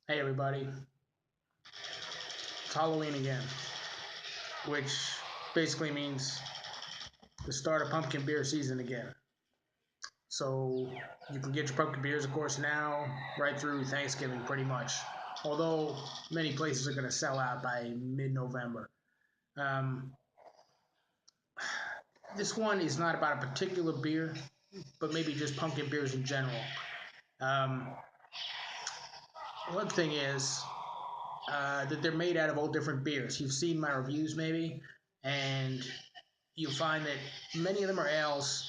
Hey everybody, it's Halloween again, which basically means the start of pumpkin beer season again. So you can get your pumpkin beers, of course, now right through Thanksgiving pretty much. Although many places are going to sell out by mid-November. Um, this one is not about a particular beer, but maybe just pumpkin beers in general. Um, One thing is that they're made out of all different beers. You've seen my reviews maybe, and you'll find that many of them are ales.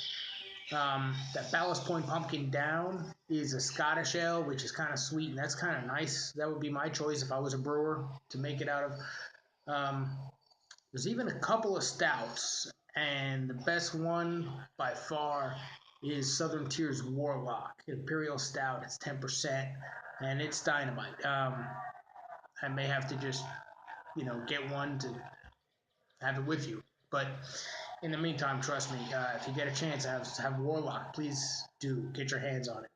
That Ballast Point Pumpkin Down is a Scottish ale, which is kind of sweet and that's kind of nice. That would be my choice if I was a brewer to make it out of. Um, there's even a couple of stouts, and the best one by far is Southern Tier's Warlock Imperial Stout. It's 10%, and it's dynamite. I may have to just, get one to have it with you, but in the meantime, trust me, if you get a chance to have Warlock, please do get your hands on it.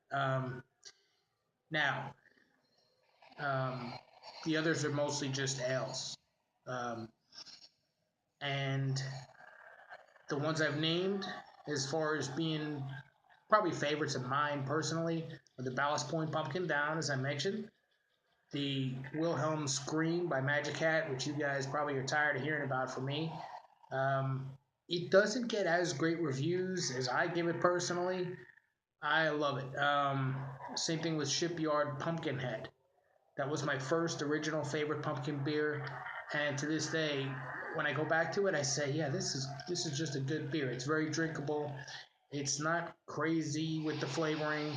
Now, um, the others are mostly just ales. Um, and the ones I've named, as far as being probably favorites of mine personally, are the Ballast Point Pumpkin Down, as I mentioned, the Wilhelm Scream by Magic Hat, which you guys probably are tired of hearing about from me. Um, it doesn't get as great reviews as I give it personally. I love it. Same thing with Shipyard Pumpkinhead. That was my first original favorite pumpkin beer, and to this day, when I go back to it, I say, yeah, this is just a good beer. It's very drinkable. It's not crazy with the flavoring,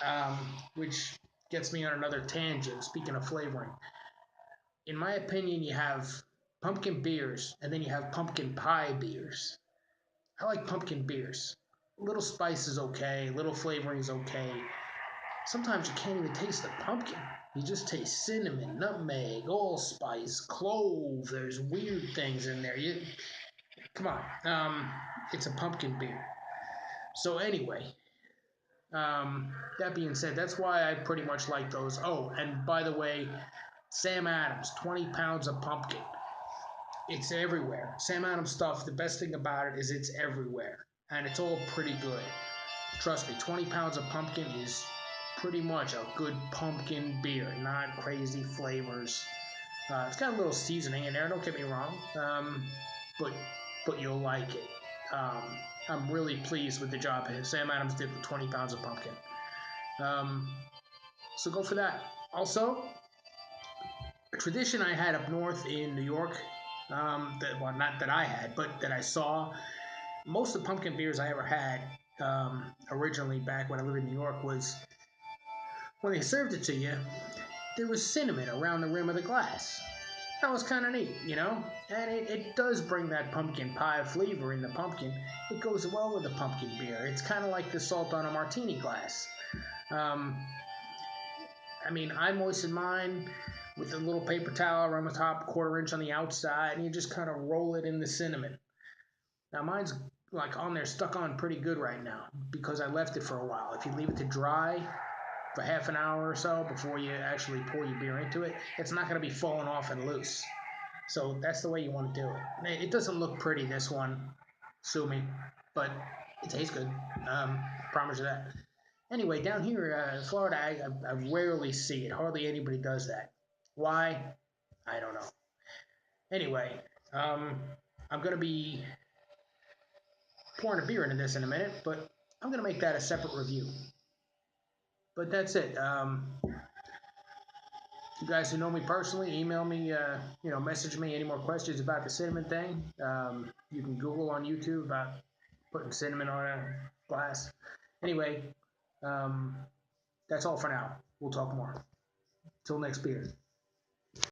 um, which gets me on another tangent. Speaking of flavoring, in my opinion, you have pumpkin beers, and then you have pumpkin pie beers. I like pumpkin beers. A little spice is okay, a little flavoring is okay. Sometimes you can't even taste the pumpkin. You just taste cinnamon, nutmeg, allspice, clove. There's weird things in there. Come on. It's a pumpkin beer. So anyway, that being said, that's why I pretty much like those. Oh, and by the way, Sam Adams, 20 pounds of pumpkin. It's everywhere. Sam Adams stuff, the best thing about it is it's everywhere. And it's all pretty good. Trust me, 20 pounds of pumpkin is pretty much a good pumpkin beer, not crazy flavors. It's got a little seasoning in there, don't get me wrong, but but you'll like it. Um, I'm really pleased with the job Sam Adams did with 20 pounds of pumpkin. Um, so go for that. Also, a tradition I had up north in New York, well, not that I had, but that I saw. Most of the pumpkin beers I ever had originally back when I lived in New York was when they served it to you, there was cinnamon around the rim of the glass. That was kind of neat, And it does bring that pumpkin pie flavor in the pumpkin. It goes well with the pumpkin beer. It's kind of like the salt on a martini glass. Um, I moisten mine with a little paper towel around the top, 1/4 inch on the outside, and you just kind of roll it in the cinnamon. Now mine's like on there, stuck on pretty good right now because I left it for a while. If you leave it to dry for half an hour or so before you actually pour your beer into it, it's not going to be falling off and loose. So that's the way you want to do it. It doesn't look pretty, this one, sue me, but it tastes good. Promise you that. Anyway, down here in Florida, I rarely see it. Hardly anybody does that. Why? I don't know. Anyway, I'm going to be pouring a beer into this in a minute, but I'm going to make that a separate review. But that's it. You guys who know me personally, email me, message me any more questions about the cinnamon thing. You can Google on YouTube about putting cinnamon on a glass. Anyway, that's all for now. We'll talk more. Till next beer.